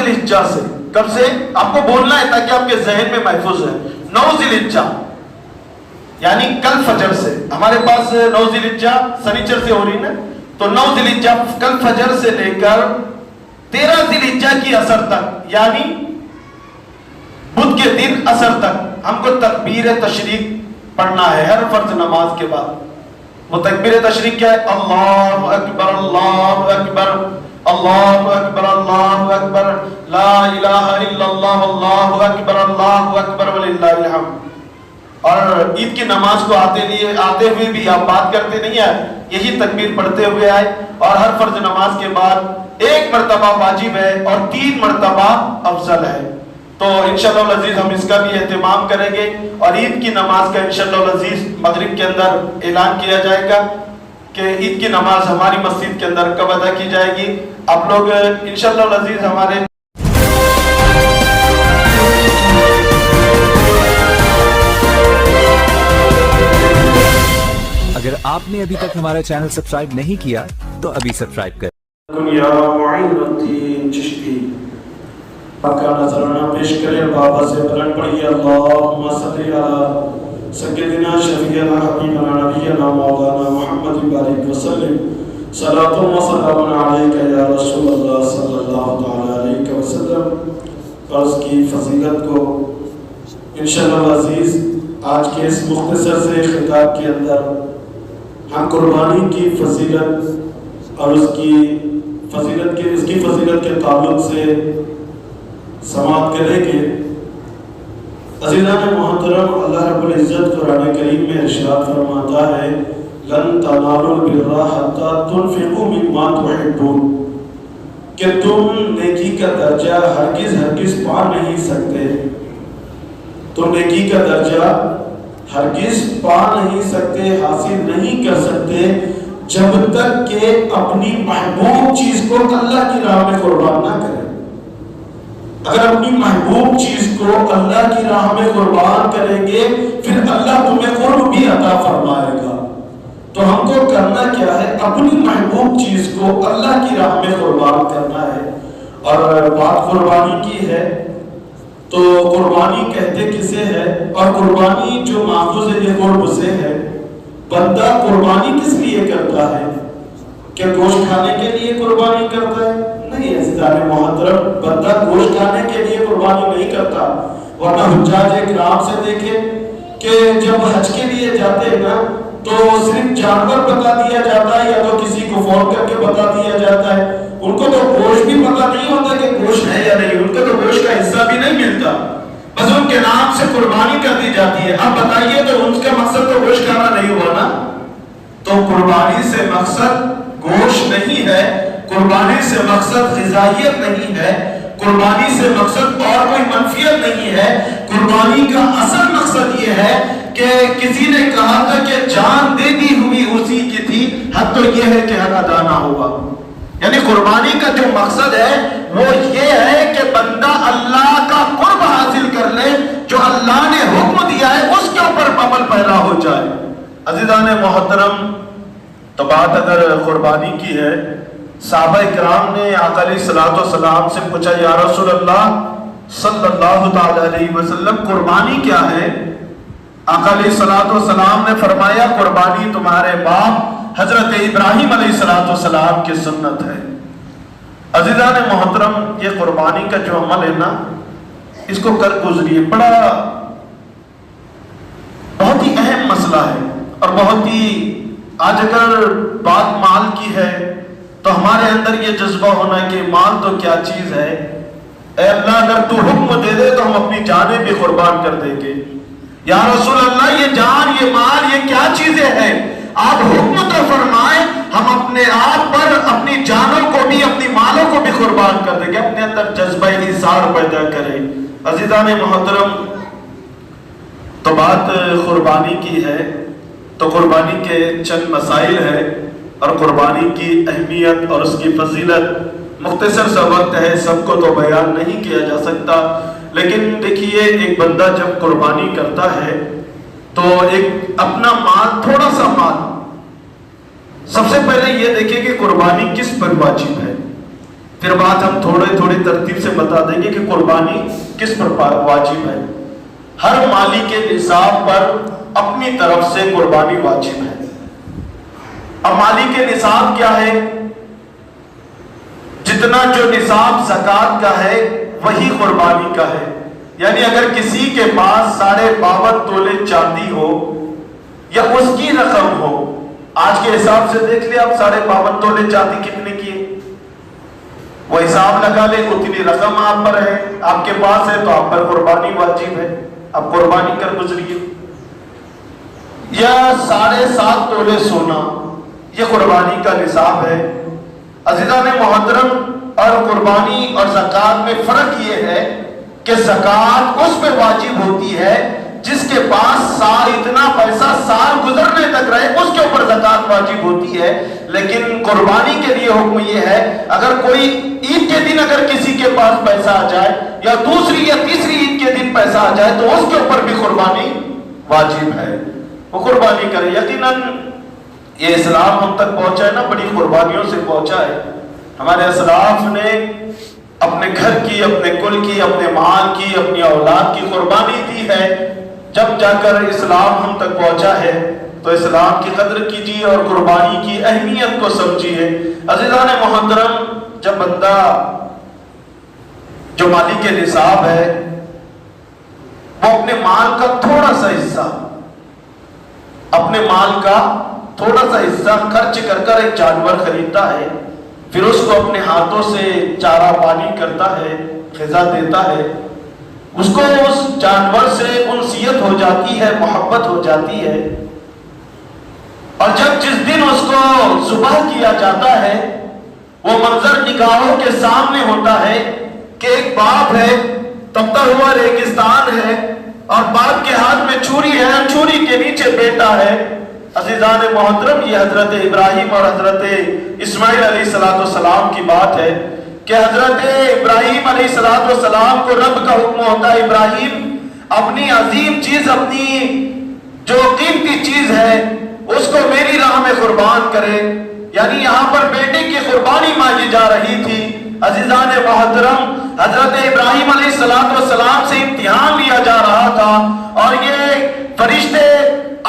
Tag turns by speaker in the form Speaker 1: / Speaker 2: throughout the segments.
Speaker 1: ذی الحجہ سے. کب سے؟ آپ کو بولنا ہے تاکہ آپ کے ذہن میں محفوظ ہے. 9 ذی الحجہ یعنی کل فجر سے. ہمارے پاس 9 ذی الحجہ سنیچر سے ہو رہی نا, تو 9 ذی الحجہ کل فجر سے لے کر 13 ذی الحجہ کی عصر تک, یعنی بدھ کے دن عصر تک ہم کو تکبیر تشریق پڑھنا ہے ہر فرض نماز کے بعد. وہ تکبیر تشریق کیا ہے؟ اللہ اکبر اللہ اکبر اللہ اکبر اللہ اکبر لا الہ الا اللہ اللہ اکبر وللہ الحمد. اور عید کی نماز کو آتے ہوئے بھی آپ بات کرتے نہیں ہیں, یہی تکبیر پڑھتے ہوئے آئے. اور ہر فرض نماز کے بعد 1 مرتبہ واجب ہے اور 3 مرتبہ افضل ہے. تو انشاءاللہ العزیز ہم اس کا بھی اہتمام کریں گے, اور عید کی نماز کا انشاءاللہ العزیز مغرب کے اندر اعلان کیا جائے گا کہ عید کی نماز ہماری مسجد کے اندر کب ادا کی جائے گی. آپ لوگ انشاءاللہ العزیز ہمارے
Speaker 2: اگر آپ نے ابھی تک ہمارا چینل سبسکرائب نہیں کیا تو ابھی سبسکرائب کریں.
Speaker 1: یا معین الدین چشتی پاکا نظرانہ پیش کریں, بابا سے بلند پڑھیے اللہم صلی علی سیدنا شفیعنا حبیبنا نبینا مولانا محمد بارک وسلم صلاۃ و سلام علیک یا رسول اللہ صلی اللہ تعالی علیہ وسلم. فرض کی فضیلت کو انشاءاللہ العزیز آج کے اس مختصر سے خطاب کے اندر ہم قربانی کی فضیلت اور اس کی فضیلت کے تعلق سے سماعت کریں گے. عزیزان محترم, اللہ رب العزت قرآن کریم میں ارشاد فرماتا ہے لن تنالوا البر حتى تنفقوا مما تحبون, کہ تم نیکی کا درجہ ہرگز پا نہیں سکتے, تم نیکی کا درجہ ہرگز پا نہیں سکتے, حاصل نہیں کر سکتے جب تک کہ اپنی محبوب چیز کو اللہ کی راہ میں قربان نہ کریں. اگر اپنی محبوب چیز کو اللہ کی راہ میں قربان کریں گے پھر اللہ تمہیں قرب بھی عطا فرمائے گا. تو ہم کو کرنا کیا ہے؟ اپنی محبوب چیز کو اللہ کی راہ میں قربان کرنا ہے. اور بات قربانی کی ہے تو قربانی کہتے کسے ہے, اور قربانی جو ماخوذ قرب سے ہے. بندہ قربانی کس لیے کرتا ہے؟ کیا گوشت کھانے کے لیے قربانی کرتا ہے؟ نہیں عزیزان محترم, بندہ گوشت کھانے کے لیے قربانی نہیں کرتا. ورنہ حجاج کرام سے دیکھیں کہ جب حج کے لیے جاتے ہیں نا تو صرف جانور بتا دیا جاتا ہے یا تو کسی کو فون کر کے بتا دیا جاتا ہے. ان کو تو گوشت بھی پتا نہیں ہوتا کہ گوشت ہے یا نہیں, ان کو تو گوشت کا حصہ بھی نہیں ملتا, بس ان کے نام سے قربانی کر دی جاتی ہے. اب بتائیے تو ان کا مقصد تو گوشت کھانا نہیں ہوا نا. تو قربانی سے مقصد گوشت نہیں ہے, قربانی سے مقصد غذائیت نہیں ہے, قربانی سے مقصد اور کوئی منفیت نہیں ہے. قربانی کا اصل مقصد یہ ہے کہ کسی نے کہا تھا کہ جان دے دی ہوئی اسی کی تھی, حد تو یہ ہے کہ حق ادا نہ ہوا. یعنی قربانی کا جو مقصد ہے وہ یہ ہے کہ بندہ اللہ کا قرب حاصل کر لے, جو اللہ نے حکم دیا ہے اس کے اوپر عمل پیدا ہو جائے. عزیزان محترم, تو بات اگر قربانی کی ہے, صحابہ کرام نے آقا علیہ الصلوۃ والسلام سے پوچھا یا رسول اللہ صلی اللہ تعالی علیہ وسلم قربانی کیا ہے؟ آقا علیہ الصلوۃ والسلام نے فرمایا قربانی تمہارے باپ حضرت ابراہیم علیہ الصلوۃ والسلام کی سنت ہے. عزیزان محترم, یہ قربانی کا جو عمل ہے نا اس کو کر گزریے, بہت ہی اہم مسئلہ ہے. اور بہت ہی آج اگر بات مال کی ہے تو ہمارے اندر یہ جذبہ ہونا کہ مال تو کیا چیز ہے, اے اللہ اگر تو حکم دے دے تو ہم اپنی جانیں بھی قربان کر دیں گے. یا رسول اللہ یہ جان یہ مال یہ کیا چیزیں ہیں, آپ حکم تو فرمائیں, ہم اپنے آپ پر اپنی جانوں کو بھی اپنی مالوں کو بھی قربان کر دیں گے. اپنے اندر جذبہ ایثار پیدا کریں. عزیزان محترم, تو بات قربانی کی ہے تو قربانی کے چند مسائل ہیں اور قربانی کی اہمیت اور اس کی فضیلت مختصر سا وقت ہے, سب کو تو بیان نہیں کیا جا سکتا. لیکن دیکھیے ایک بندہ جب قربانی کرتا ہے تو ایک اپنا مال, تھوڑا سا مال, سب سے پہلے یہ دیکھیں کہ قربانی کس پر واجب ہے. پھر بات ہم تھوڑی ترتیب سے بتا دیں گے کہ قربانی کس پر واجب ہے۔ ہر مالی کے نصاب پر اپنی طرف سے قربانی واجب ہے۔ اب مالی کے نصاب کیا ہے؟ جتنا جو نصاب زکوٰۃ کا ہے وہی قربانی کا ہے۔ یعنی اگر کسی کے پاس 52.5 تولے چاندی ہو یا اس کی رقم ہو، آج کے حساب سے دیکھ لیں آپ 52.5 تولے چاندی کتنے کی ہے، وہ حساب لگا لیں، اتنی رقم آپ پر ہے، آپ کے پاس ہے تو آپ پر قربانی واجب ہے، اب قربانی کر گزریے۔ یا 7.5 تولے سونا، یہ قربانی کا نصاب ہے۔ عزیزان محترم، اور قربانی اور زکوٰۃ میں فرق یہ ہے کہ زکوٰۃ اس پہ واجب ہوتی ہے جس کے پاس اتنا پیسہ سال گزرنے تک رہے، اس کے اوپر زکوٰۃ واجب ہوتی ہے۔ لیکن قربانی کے لیے حکم یہ ہے، اگر کوئی عید کے دن اگر کسی کے پاس پیسہ آ جائے یا دوسری یا تیسری عید کے دن پیسہ آ جائے تو اس کے اوپر بھی قربانی واجب ہے، وہ قربانی کرے۔ یقیناً یہ اسلام ہم تک پہنچا ہے نا، بڑی قربانیوں سے پہنچا ہے۔ ہمارے اسلاف نے اپنے گھر کی، اپنے کل کی، اپنے مال کی، اپنی اولاد کی قربانی دی ہے۔ جب جا کر اسلام ہم تک پہنچا ہے تو اسلام کی قدر کیجیے اور قربانی کی اہمیت کو سمجھیے۔ عزیزان محترم، جب بندہ جو مالی کے نصاب ہے وہ اپنے مال کا تھوڑا سا حصہ، اپنے مال کا تھوڑا سا حصہ خرچ کر کر ایک جانور خریدتا ہے، پھر اس کو اپنے ہاتھوں سے چارہ پانی کرتا ہے، غذا دیتا ہے، اس کو اس جانور سے انسیت ہو جاتی ہے، محبت ہو جاتی ہے، اور جب جس دن اس کو ذبح کیا جاتا ہے وہ منظر نگاہوں کے سامنے ہوتا ہے کہ ایک باپ ہے، تپتا ہوا ریگستان ہے، اور باپ کے ہاتھ میں چھری ہے، چھری کے نیچے بیٹا ہے۔ عزیزان محترم، یہ حضرت ابراہیم اور حضرت اسماعیل علیہ السلام کی بات ہے کہ حضرت ابراہیم علیہ السلام کو رب کا حکم ہوتا ہے، ابراہیم اپنی عظیم چیز، اپنی جو قیمتی چیز ہے اس کو میری راہ میں قربان کرے۔ یعنی یہاں پر بیٹے کی قربانی مانگی جا رہی تھی۔ عزیزان محترم، حضرت ابراہیم علیہ السلام سے امتحان لیا جا رہا تھا، اور یہ فرشتے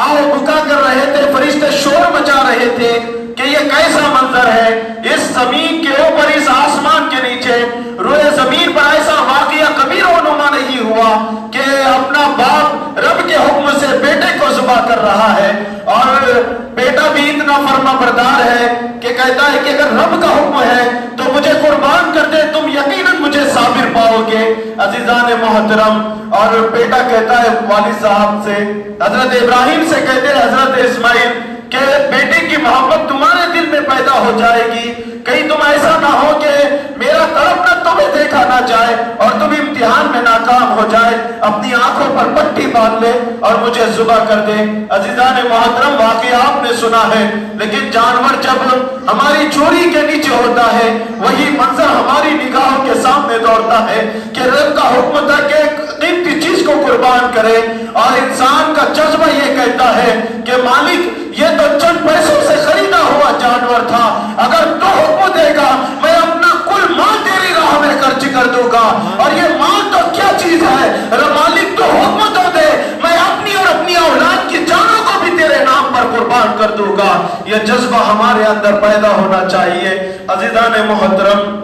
Speaker 1: آہ بکا کر رہے تھے، فرشتے شور مچا رہے تھے کہ یہ کیسا منظر ہے، اس زمین کے اوپر، اس آسمان کے نیچے، روئے زمین پر ایسا واقعہ کبھی رونما نہیں ہوا کہ اپنا باپ رب کے حکم سے بیٹے کو ذبح کر رہا ہے، اور بیٹا بھی اتنا فرما بردار ہے کہ کہتا ہے کہ اگر رب کا حکم ہے تو مجھے قربان کر دے، تم یقیناً مجھے صابر پاؤ گے۔ عزیزان محترم، اور بیٹا کہتا ہے والد صاحب سے، حضرت ابراہیم سے کہتے ہیں حضرت اسماعیل کہ بیٹے کی محبت تمہارے دل میں پیدا ہو جائے گی، کہیں تم ایسا نہ ہو کہ میرا تڑپنا تمہیں دیکھا نہ جائے اور تم امتحان میں ناکام ہو جائے، اپنی آنکھوں پر پٹی باندھ لے اور مجھے ذبح کر دے۔ عزیزان محترم، واقعہ آپ نے سنا ہے، لیکن جانور جب ہماری چوری کے نیچے ہوتا ہے وہی منظر ہماری نگاہوں کے سامنے دوڑتا ہے کہ رب کا حکم تھا کہ قیمتی چیز کو قربان کرے، اور انسان کا جذبہ یہ کہتا ہے کہ مالک یہ تو چند پیسوں سے خریدا ہوا جانور تھا، اگر تو حکم دے گا میں اپنا کل مال تیری راہ میں خرچ کر دوں گا، اور یہ مال تو کیا چیز ہے، مالک تو حکم تو دے، میں اپنی اور اپنی اولاد کی جانوں کو بھی تیرے نام پر قربان کر دوں گا۔ یہ جذبہ ہمارے اندر پیدا ہونا چاہیے۔ عزیزان محترم،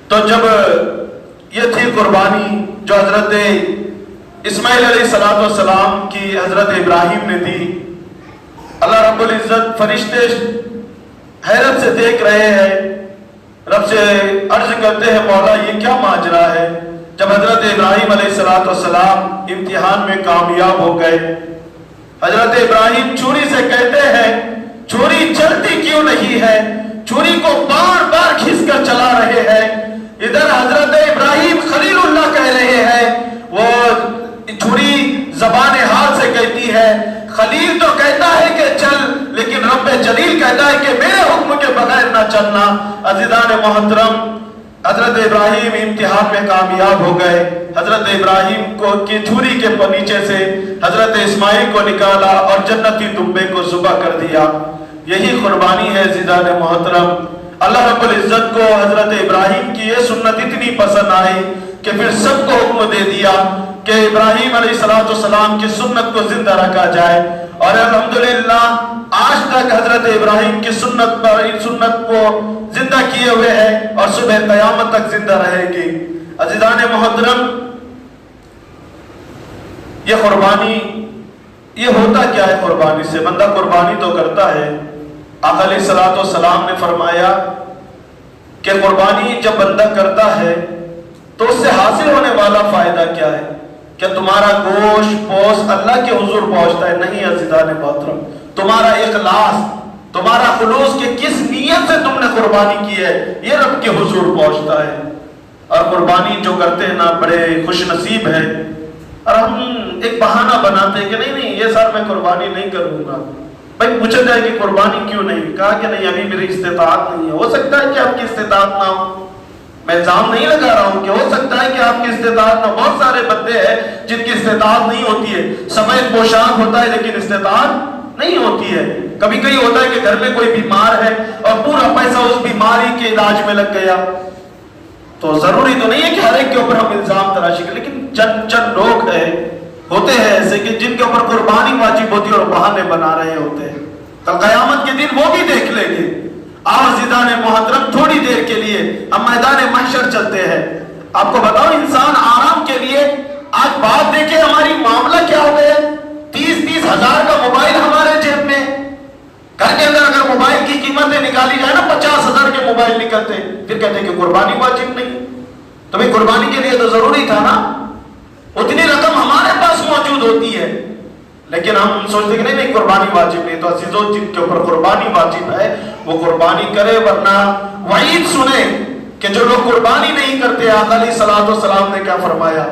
Speaker 1: تو جب یہ تھی قربانی جو حضرت اسماعیل علیہ السلام کی حضرت ابراہیم نے دی، اللہ رب العزت فرشتے حیرت سے دیکھ رہے ہیں، رب سے عرض کرتے ہیں مولا یہ کیا ماجرا ہے؟ جب حضرت ابراہیم علیہ السلام امتحان میں کامیاب ہو گئے، حضرت ابراہیم چھری سے کہتے ہیں چھری چلتی کیوں نہیں ہے، چھری کو بار بار کھینچ کر چلا رہے ہیں۔ ادھر حضرت ابراہیم خلیل اللہ کہہ رہے ہیں، وہ چھری زبان حال سے کہتی ہے، خلیل تو کہتا ہے کہ چل، لیکن رب جلیل کہتا ہے کہ میرے حکم کے بغیر نہ چلنا۔ عزیزان محترم، حضرت ابراہیم امتحان میں کامیاب ہو گئے، حضرت ابراہیم کو کی چھری کے نیچے سے حضرت اسماعیل کو نکالا اور جنتی دمبے کو ذبح کر دیا۔ یہی قربانی ہے عزیزان محترم۔ اللہ رب العزت کو حضرت ابراہیم کی یہ سنت اتنی پسند آئی کہ پھر سب کو حکم دے دیا کہ ابراہیم علیہ السلام کی سنت کو زندہ رکھا جائے، اور الحمدللہ آج تک حضرت ابراہیم کی سنت پر ان سنت کو زندہ کیے ہوئے ہے اور صبح قیامت تک زندہ رہے گی۔ عزیزان محترم، یہ قربانی، یہ ہوتا کیا ہے قربانی سے؟ بندہ قربانی تو کرتا ہے، آقا علیہ السلام نے فرمایا کہ قربانی جب بندہ کرتا ہے تو اس سے حاصل ہونے والا فائدہ کیا ہے؟ کہ تمہارا گوشت پوست اللہ کے حضور پہنچتا ہے؟ نہیں عزیزان محترم، تمہارا اخلاص، تمہارا خلوص کہ کس نیت سے تم نے قربانی کی ہے، یہ رب کے حضور پہنچتا ہے۔ اور قربانی جو کرتے ہیں نا بڑے خوش نصیب ہے، اور ہم ایک بہانہ بناتے ہیں کہ نہیں یہ سال میں قربانی نہیں کروں گا۔ بھائی پوچھا جائے کہ قربانی کیوں نہیں؟ کہا کہ نہیں ابھی میری استطاعت نہیں ہے۔ ہو سکتا ہے کہ آپ کی استطاعت نہ ہو، میں الزام نہیں لگا رہا ہوں کہ ہو سکتا ہے کہ آپ کی استطاعت نہ، بہت سارے بندے ہیں جن کی استطاعت نہیں ہوتی ہے، سفید پوشاک ہوتا ہے لیکن استطاعت نہیں ہوتی ہے۔ کبھی کئی ہوتا ہے کہ گھر میں کوئی بیمار ہے اور پورا پیسہ اس بیماری کے علاج میں لگ گیا، تو ضروری تو نہیں ہے کہ ہر ایک کے اوپر ہم الزام تراشی کریں، لیکن چند لوگ ہوتے ہیں ایسے کہ جن کے اوپر قربانی واجب ہوتی ہے اور بہانے بنا رہے ہوتے ہیں، کل قیامت کے دن وہ بھی دیکھ لیں گے۔ عزیزان محترم، تھوڑی دیر کے لیے ہم میدان محشر چلتے ہیں۔ آپ کو بتاؤ، انسان آرام کے لیے آج بات دیکھیں ہماری معاملہ کیا ہو گیا، 30 ہزار کا موبائل ہمارے جیب میں، گھر کے اندر اگر موبائل کی قیمتیں نکالی جائے نا 50,000 کے موبائل نکلتے، پھر کہتے ہیں کہ قربانی واجب نہیں۔ تو بھئی قربانی کے لیے تو ضروری تھا نا، اتنی رقم ہمارے پاس موجود ہوتی ہے، لیکن ہم سوچتے کہ نہیں قربانی واجب نہیں۔ تو عزیزوں، جن کے اوپر قربانی واجب ہے وہ قربانی کرے، ورنہ وعید سنیں کہ جو لوگ قربانی نہیں کرتے، آقا علیہ السلام نے کیا فرمایا؟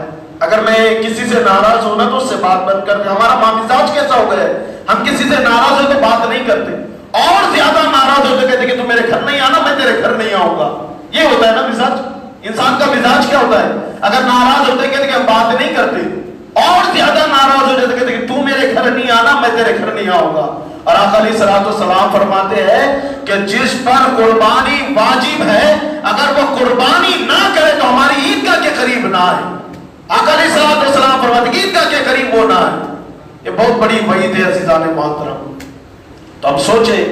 Speaker 1: اگر میں کسی سے ناراض ہوں نا تو اس سے بات بند کر دیں۔ ہمارا مزاج کیسا ہو گیا ہے، ہم کسی سے ناراض ہو تو بات نہیں کرتے، اور زیادہ ناراض ہوتے کہتے کہ تم میرے گھر نہیں آنا، میں تیرے گھر نہیں آؤں گا۔ یہ ہوتا ہے نا مزاج، انسان کا مزاج کیا ہوتا ہے؟ اگر ناراض ہوتے کہتے کہ ہم بات نہیں کرتے، اور زیادہ ناراض ہو جاتے کہتے کہ تو میرے گھر نہیں آنا، میں تیرے گھر نہیں آؤں گا۔ اور آقا علیہ السلام فرماتے ہیں کہ جس پر قربانی واجب ہے اگر وہ قربانی نہ کرے تو ہماری عیدگاہ کے قریب نہ آئے۔ آقا علیہ السلام فرماتے ہیں عیدگاہ کے قریب وہ نہ آئے۔ یہ بہت بڑی وعید ہے عزیزان محترم۔ تو اب سوچیں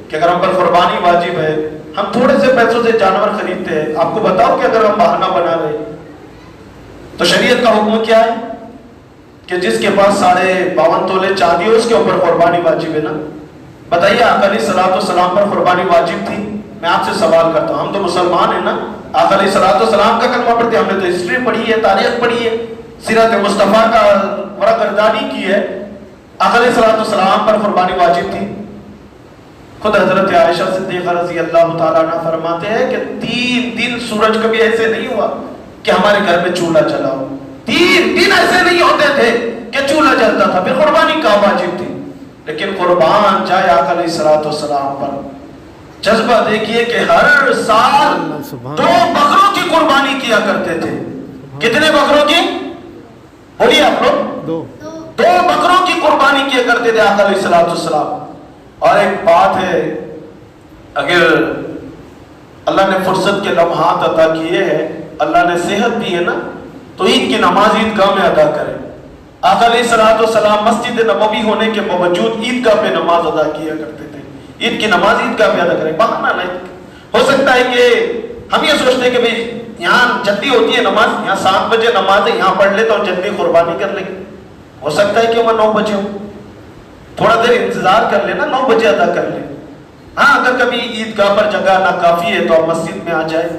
Speaker 1: کہ اگر ہم پر قربانی واجب ہے، ہم تھوڑے سے پیسوں سے جانور خریدتے ہیں، آپ کو بتاؤ کہ اگر ہم بہانہ بنا رہے تو شریعت کا حکم کیا ہے کہ جس کے پاس 52.5 تولے چاندی ہو اس کے اوپر قربانی واجب ہے نا؟ بتائیے آقا علیہ السلام پر قربانی واجب تھی؟ میں آپ سے سوال کرتا ہوں، ہم تو مسلمان ہیں نا، آقا علیہ السلام کا کلمہ پڑھتے ہیں، ہم نے تو ہسٹری پڑھی ہے، تاریخ پڑھی ہے، سیرت مصطفیٰ کا ورقردانی کی ہے۔ آقا علیہ السلام پر قربانی واجب تھی؟ خود حضرت عائشہ صدیقہ رضی اللہ تعالیٰ عنہ فرماتے ہیں کہ 3 دن سورج کبھی ایسے نہیں ہوا کہ ہمارے گھر میں چولہا جلا ہو، 3 دن ایسے نہیں ہوتے تھے کہ چولہا جلتا تھا، پھر قربانی کا واجب تھی۔ لیکن قربان جائے آقا علیہ السلام پر، جذبہ دیکھیے کہ ہر سال 2 بکروں کی قربانی کیا کرتے تھے۔ کتنے بکروں کی؟ بولیے آپ لوگ، 2 بکروں کی قربانی کیا کرتے تھے آقا علیہ السلام۔ اور ایک بات ہے، اگر اللہ نے فرصت کے لمحات عطا کیے ہیں، اللہ نے صحت دی ہے نا، تو عید کی نماز عیدگاہ میں ادا کریں۔ آقا علیہ السلام مسجد نبوی ہونے کے باوجود عیدگاہ پہ نماز ادا کیا کرتے تھے۔ عید کی نماز عیدگاہ پہ ادا کریں، بہانہ نہیں۔ ہو سکتا ہے کہ ہم یہ سوچتے ہیں کہ بھئی یہاں جلدی ہوتی ہے نماز، یہاں 7 بجے نماز ہے، یہاں پڑھ لیتا ہوں جلدی قربانی کر لیں گے۔ ہو سکتا ہے کہ وہ 9 بجے ہو، تھوڑا دیر انتظار کر لینا، 9 بجے ادا کر لیں۔ ہاں اگر کبھی عیدگاہ پر جگہ ناکافی ہے تو آپ مسجد میں آ جائیں،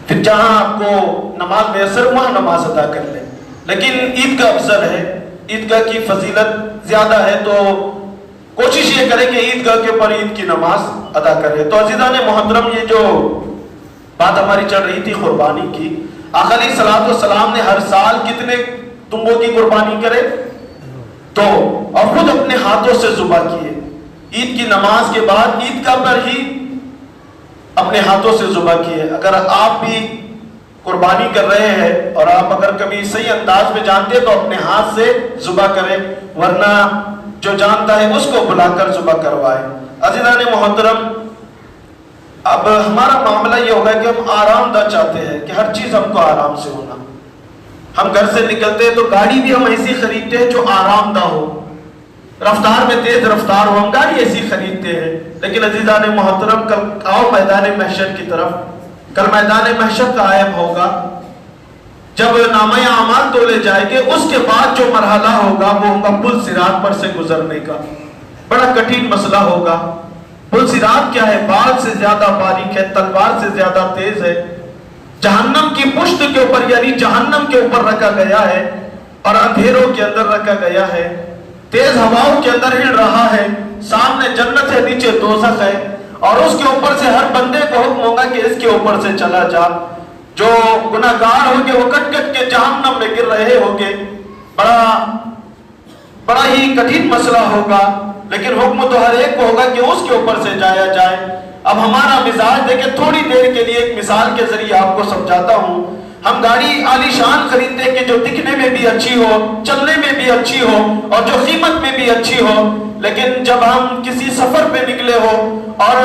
Speaker 1: پھر جہاں آپ کو نماز میسر وہاں نماز ادا کر لیں۔ لیکن عید کا افضل ہے، عیدگاہ کی فضیلت زیادہ ہے، تو کوشش یہ کریں کہ عیدگاہ کے اوپر عید کی نماز ادا کریں۔ تو عزیزان محترم، یہ جو بات ہماری چل رہی تھی قربانی کی، آقا علیہ السلام نے ہر سال کتنے دمبوں کی قربانی کرے؟ 2، اور خود اپنے ہاتھوں سے ذبح کیے۔ عید کی نماز کے بعد عیدگاہ پر ہی اپنے ہاتھوں سے ذبح کیے۔ اگر آپ بھی قربانی کر رہے ہیں اور آپ اگر کبھی صحیح انداز میں جانتے تو اپنے ہاتھ سے ذبح کریں، ورنہ جو جانتا ہے اس کو بلا کر ذبح کروائے۔ عزیزان محترم، اب ہمارا معاملہ یہ ہوگا کہ ہم آرام دہ چاہتے ہیں کہ ہر چیز ہم کو آرام سے ہونا. ہم گھر سے نکلتے ہیں تو گاڑی بھی ہم ایسی خریدتے ہیں جو آرام دہ ہو, رفتار میں تیز رفتار ہو, ہم گاڑی ایسی خریدتے ہیں. لیکن عزیزان محترم, کل آؤ میدان محشر کی طرف. کل میدان محشر کا عالم ہوگا جب نامہ اعمال تولے جائیں گے. اس کے بعد جو مرحلہ ہوگا وہ ہوگا پل صراط پر سے گزرنے کا. بڑا کٹھن مسئلہ ہوگا. پل صراط کیا ہے؟ بال سے زیادہ باریک ہے, تلوار سے زیادہ تیز ہے. جہنم کی پشت کے اوپر یعنی جہنم کے اوپر رکھا گیا ہے اور اندھیروں کے اندر رکھا گیا ہے. تیز ہواؤں کے اندر ہل رہا ہے. سامنے جنت ہے, نیچے دوزخ ہے, اور اس کے اوپر سے ہر بندے کو حکم ہوگا کہ اس کے اوپر سے چلا جا. جو گناہگار ہوں گے وہ کٹ کٹ کے جہنم میں گر رہے ہوں گے. بڑا ہی کٹھن مسئلہ ہوگا, لیکن حکم تو ہر ایک کو ہوگا کہ اس کے اوپر سے جایا جائے. اب ہمارا مزاج دیکھیں, تھوڑی دیر کے لیے ایک مثال کے ذریعے آپ کو سمجھاتا ہوں. ہم گاڑی عالی شان خریدتے کہ جو دکھنے میں بھی اچھی ہو, چلنے میں بھی اچھی ہو اور جو قیمت میں بھی اچھی ہو. لیکن جب ہم کسی سفر پہ نکلے ہو اور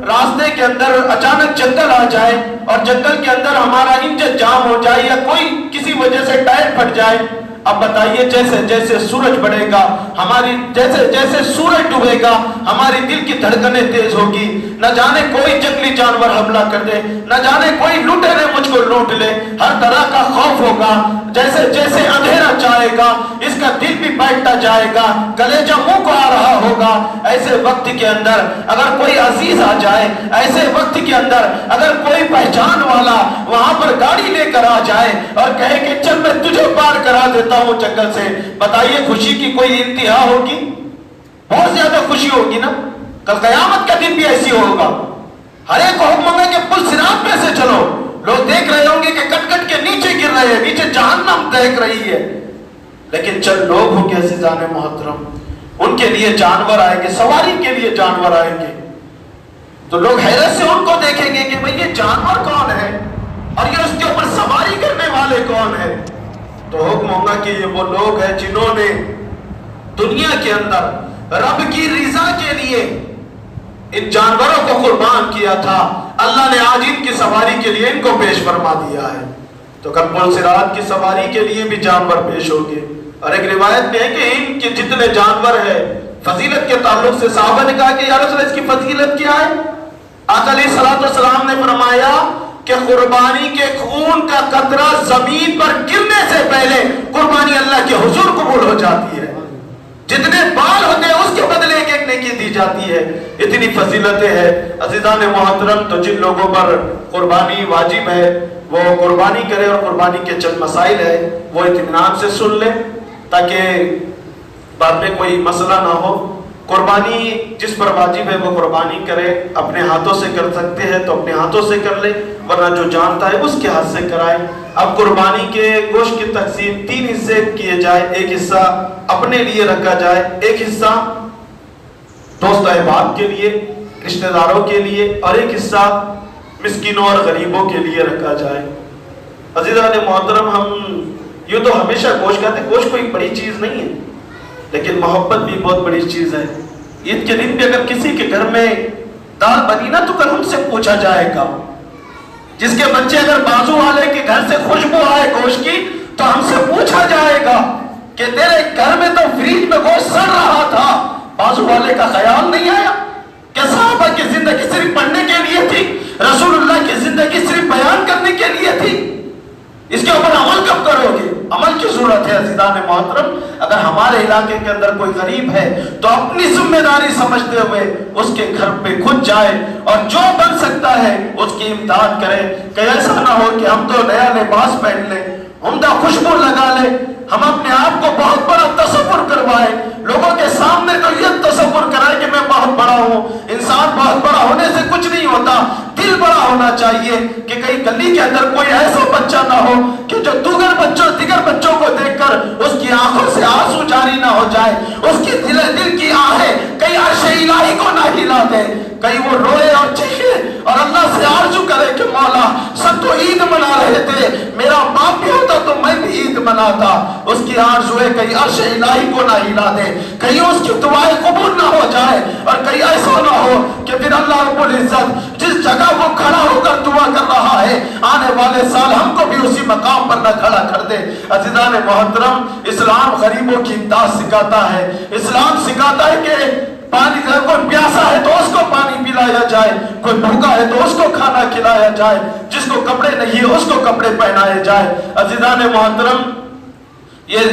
Speaker 1: راستے کے اندر اچانک جنگل آ جائے اور جنگل کے اندر ہمارا انجن جام ہو جائے یا کوئی کسی وجہ سے ٹائر پھٹ جائے, اب بتائیے جیسے جیسے سورج بڑھے گا, ہماری جیسے جیسے سورج ڈوبے گا, ہماری دل کی دھڑکنیں تیز ہوگی. نہ جانے کوئی جنگلی جانور حملہ کر دے, نہ جانے کوئی لٹیرے مجھ کو لوٹ لے. ہر طرح کا خوف ہوگا. جیسے جیسے اندھیرا جائے گا اس کا دل بھی بیٹھتا جائے گا, کلیجہ منہ کو آ رہا ہوگا. ایسے وقت کے اندر اگر کوئی عزیز آ جائے, ایسے وقت کے اندر اگر کوئی پہچان والا وہاں پر گاڑی لے کر آ جائے اور کہے کہ چل میں تجھے پار کرا دیتا ہوں جنگل سے, بتائیے خوشی کی کوئی انتہا ہوگی؟ بہت زیادہ خوشی ہوگی نا. کل قیامت کا دن بھی ایسی ہوگا. ہر ایک کو حکم ہوگا کہ پل صراط پہ سے چلو. لوگ دیکھ رہے ہوں گے کہ کٹ کٹ کے نیچے گر رہے ہیں, نیچے جہنم دیکھ رہی ہے. لیکن چند لوگ ہوں گے عزیزان محترم, ان کے لیے جانور آئیں گے, سواری کے لیے جانور آئیں گے. تو لوگ حیرت سے ان کو دیکھیں گے کہ بھئی یہ جانور کون ہے اور یہ اس کے اوپر سواری کرنے والے کون ہیں. تو حکم ہوگا کہ یہ وہ لوگ ہیں جنہوں نے دنیا کے اندر رب کی رضا کے لیے ان جانوروں کو قربان کیا تھا. اللہ نے آج ان کی سواری کے لیے ان کو پیش فرما دیا ہے. تو کل پل صراط کی سواری کے لیے بھی جانور پیش ہوگے. اور ایک روایت میں ہے کہ ان کے جتنے جانور ہیں فضیلت کے تعلق سے صحابہ نے کہا کہ یا رسول اللہ اس کی فضیلت کیا ہے؟ آقا علیہ الصلوۃ والسلام نے فرمایا کہ قربانی کے خون کا قطرہ زمین پر گرنے سے پہلے قربانی اللہ کے حضور قبول ہو جاتی ہے. جتنے بال ہوتے ہیں اس کے بدلے ایک ایک نیکی دی جاتی ہے. اتنی فضیلتیں ہیں عزیزان محترم. تو جن لوگوں پر قربانی واجب ہے وہ قربانی کرے, اور قربانی کے چند مسائل ہے وہ اطمینان سے سن لے تاکہ بعد میں کوئی مسئلہ نہ ہو. قربانی جس پر واجب ہے وہ قربانی کرے. اپنے ہاتھوں سے کر سکتے ہیں تو اپنے ہاتھوں سے کر لے, ورنہ جو جانتا ہے اس کے ہاتھ سے کرائے. اب قربانی کے گوشت کی تقسیم 3 حصے کیے جائے. ایک حصہ اپنے لیے رکھا جائے, ایک حصہ دوست احباب کے لیے, رشتہ داروں کے لیے, اور ایک حصہ مسکینوں اور غریبوں کے لیے رکھا جائے. عزیزان محترم, ہم یہ تو ہمیشہ گوشت کہتے ہیں, گوشت کوئی بڑی چیز نہیں ہے, لیکن محبت بھی بہت بڑی چیز ہے. عید کے دن بھی اگر کسی کے گھر میں دال بنی نا تو کل ہم سے پوچھا جائے گا. جس کے بچے اگر بازو والے کے گھر سے خوشبو آئے گوشت کی تو ہم سے پوچھا جائے گا کہ تیرے گھر میں تو فریج میں گوشت سڑ رہا تھا, بازو والے کا خیال نہیں آیا؟ کہ صحابہ کی زندگی صرف پڑھنے کے لیے تھی, رسول اللہ کی زندگی صرف بیان کرنے کے لیے تھی. اس کے اوپر عمل کب کرو گے؟ عمل کی ضرورت ہے عزیزان محترم. اگر ہمارے علاقے کے اندر کوئی غریب ہے تو اپنی ذمہ داری سمجھتے ہوئے اس کے گھر پہ خود جائے اور جو بن سکتا ہے اس کی امداد کرے. کہ ایسا نہ ہو کہ ہم تو نیا لباس پہن لیں, عمدہ خوشبو لگا لیں, ہم اپنے آپ کو بہت بڑا تصور کروائے, لوگوں کے سامنے تو یہ تصور کرائے کہ میں بہت بڑا ہوں. انسان بہت بڑا ہونے سے کچھ نہیں ہوتا, دل بڑا ہونا چاہیے. کہ کہیں گلی کے اندر کوئی ایسا بچہ نہ ہو کہ جو دیگر بچوں کو دیکھ کر اس کی آنکھوں سے آنسو جاری نہ ہو جائے, اس کی دل کی آہیں کہیں عرش الہی کو نہ ہلا دے, کہیں وہ روئے اور چیخے اور اللہ سے آرزو کرے کہ مولا سب تو عید منا رہے تھے, میرا باپ بھی ہوتا تو میں بھی
Speaker 3: عید مناتا، اس کی آرزوئے کہیں عرش الہی کو نہ ہلا دے، کہیں اس کی دعائیں قبول نہ ہو جائے، اور کہیں ایسا نہ ہو کہ پھر اللہ رب العزت جس جگہ وہ کھڑا ہو کر دعا کر رہا ہے آنے والے سال ہم کو بھی اسی مقام پر نہ کھڑا کر دے۔ عزیزان محترم، اسلام غریبوں کی امداد سکھاتا ہے، اسلام سکھاتا ہے کہ پانی کوئی پیاسا ہے تو اس کو پانی پلایا جائے، کوئی بھوکا ہے تو اس کو کھانا کھلایا جائے، جس کو کپڑے نہیں ہے اس کو کپڑے پہنائے جائے۔ عزیزان محترم، یہ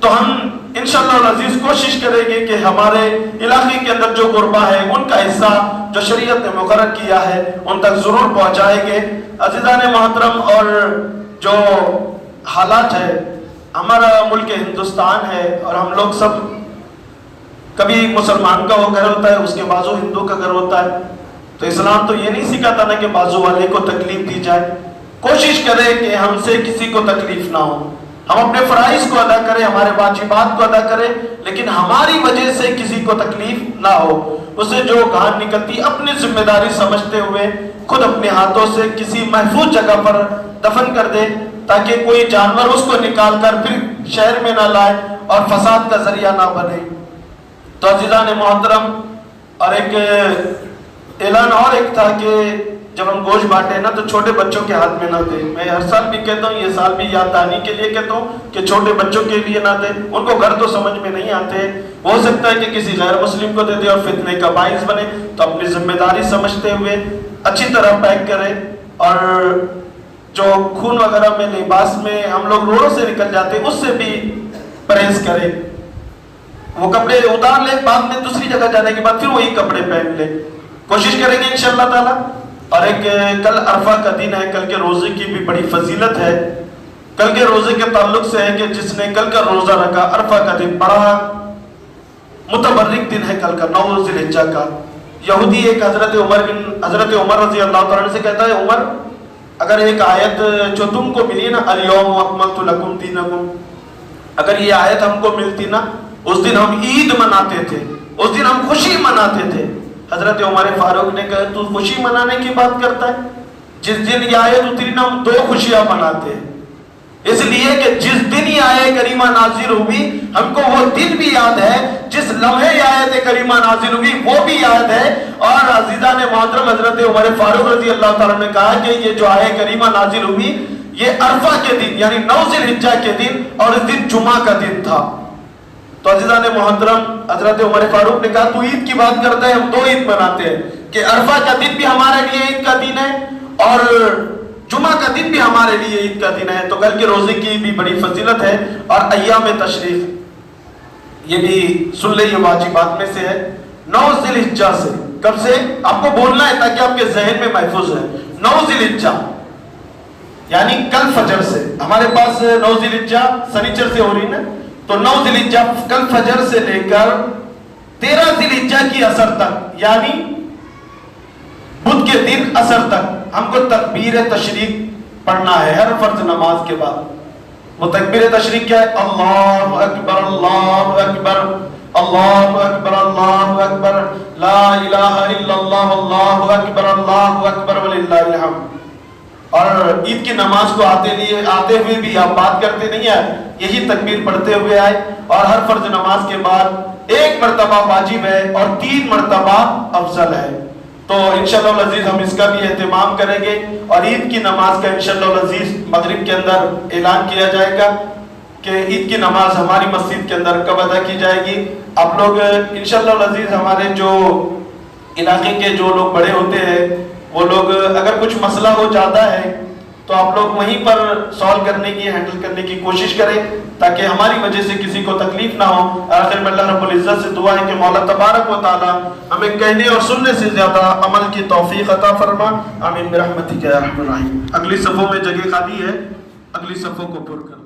Speaker 3: تو ہم انشاءاللہ العزیز کوشش کریں گے کہ ہمارے علاقے کے اندر جو غربا ہے ان کا حصہ جو شریعت نے مقرر کیا ہے ان تک ضرور پہنچائیں گے۔ عزیزان محترم، اور جو حالات ہے، ہمارا ملک ہندوستان ہے اور ہم لوگ سب، کبھی مسلمان کا وہ گھر ہوتا ہے اس کے بازو ہندو کا گھر ہوتا ہے، تو اسلام تو یہ نہیں سکھاتا نا کہ بازو والے کو تکلیف دی جائے۔ کوشش کریں کہ ہم سے کسی کو تکلیف نہ ہو، ہم اپنے فرائض کو ادا کریں، ہمارے واجبات کو ادا کریں، لیکن ہماری وجہ سے کسی کو تکلیف نہ ہو۔ اسے جو گھان نکلتی اپنی ذمہ داری سمجھتے ہوئے خود اپنے ہاتھوں سے کسی محفوظ جگہ پر دفن کر دے، تاکہ کوئی جانور اس کو نکال کر پھر شہر میں نہ لائے اور فساد کا ذریعہ نہ بنے۔ تو عزیزان محترم، اور ایک اعلان اور ایک تھا کہ جب ہم گوشت بانٹے نا تو چھوٹے بچوں کے ہاتھ میں نہ دیں۔ میں ہر سال بھی کہتا ہوں، یہ سال بھی یاد دہانی کے لیے کہتا ہوں کہ چھوٹے بچوں کے لیے نہ دیں، ان کو گھر تو سمجھ میں نہیں آتے، ہو سکتا ہے کہ کسی غیر مسلم کو دے دے اور فتنے کا باعث بنے، تو اپنی ذمہ داری سمجھتے ہوئے اچھی طرح پیک کریں، اور جو خون وغیرہ میں لباس میں ہم لوگ روڈوں سے نکل جاتے ہیں اس سے بھی پرہیز کریں۔ وہ کپڑے اتار لیں، بعد میں دوسری جگہ جانے کے بعد پھر وہی کپڑے پہن لیں، کوشش کریں گے انشاءاللہ تعالی۔ اور ایک کل عرفہ کا دن ہے، کل کے روزے کی بھی بڑی فضیلت ہے۔ کل کے روزے کے تعلق سے ہے کہ جس نے کل کا روزہ رکھا، عرفہ کا دن بڑا متبرک دن ہے، کل کا 9 ذی الحجہ کا۔ یہودی ایک حضرت عمر رضی اللہ تعالیٰ سے کہتا ہے، عمر اگر ایک آیت جو تم کو ملی نا، الیوم اکملت لکم دینکم، اگر یہ آیت ہم کو ملتی نا، اس دن ہم عید مناتے تھے، اس دن ہم خوشی مناتے تھے۔ حضرت عمر فاروق نے کہا، تو خوشی منانے کی بات کرتا ہے؟ جس دن یہ آیت اتری نا، ہم 2 خوشیاں مناتے ہیں، اس لیے کہ جس دن یہ آیت کریمہ نازل ہوئی ہم کو وہ دن بھی یاد ہے، جس لمحے یہ آیت کریمہ نازل ہوئی وہ بھی یاد ہے۔ اور عزیزان محترم، حضرت عمر فاروق رضی اللہ تعالیٰ نے کہا کہ یہ جو آیت کریمہ نازل ہوئی یہ عرفہ کے دن یعنی 9 ذی الحجہ کے دن، اور اس دن جمعہ کا دن تھا۔ تو عزیزان محترم، حضرت عمر فاروق نے کہا تو عید کی بات کرتا ہے، ہم 2 عید مناتے ہیں، کہ عرفہ کا دن بھی ہمارے لیے عید کا دن ہے اور جمعہ کا دن بھی ہمارے لیے عید کا دن ہے۔ تو کل کے روزے کی بھی بڑی فضیلت ہے، اور ایام تشریق یہ بھی سن لے، یہ واجبات میں سے ہے۔ 9 ذی الحجہ سے، کب سے آپ کو بولنا ہے تاکہ آپ کے ذہن میں محفوظ ہے، 9 ذی الحجہ یعنی کل فجر سے، ہمارے پاس 9 ذی الحجہ سنیچر سے ہو رہی نا، تو 9 ذی الحجہ کل فجر سے لے کر 13 ذی الحجہ کی عصر تک، یعنی بدھ کے دن عصر تک ہم کو تکبیر تشریق پڑھنا ہے ہر فرض نماز کے بعد۔ وہ تکبیر تشریق کیا ہے؟ اللہ اکبر اللہ اکبر اللہ اکبر اللہ اکبر لا الہ الا اللہ اللہ اکبر وللہ الحمد۔ اور عید کی نماز کو آتے ہوئے بھی آپ بات کرتے نہیں آئے، یہی تکبیر پڑھتے ہوئے آئے، اور ہر فرض نماز کے بعد 1 مرتبہ واجب ہے اور 3 مرتبہ افضل ہے۔ تو انشاءاللہ العزیز ہم اس کا بھی اہتمام کریں گے، اور عید کی نماز کا انشاءاللہ العزیز مغرب کے اندر اعلان کیا جائے گا کہ عید کی نماز ہماری مسجد کے اندر کب ادا کی جائے گی۔ آپ لوگ انشاءاللہ العزیز، ہمارے جو علاقے کے جو لوگ بڑے ہوتے ہیں وہ لوگ اگر کچھ مسئلہ ہو جاتا ہے تو آپ لوگ وہیں پر سالو کرنے کی، ہینڈل کرنے کی کوشش کریں، تاکہ ہماری وجہ سے کسی کو تکلیف نہ ہو۔ آخر میں اللہ رب العزت سے دعا ہے کہ مولا تبارک و تعالی ہمیں کہنے اور سننے سے زیادہ عمل کی توفیق عطا فرما، آمین برحمتک یا ارحم الراحمین۔ اگلی صفوں میں جگہ خالی ہے، اگلی صفوں کو پر کر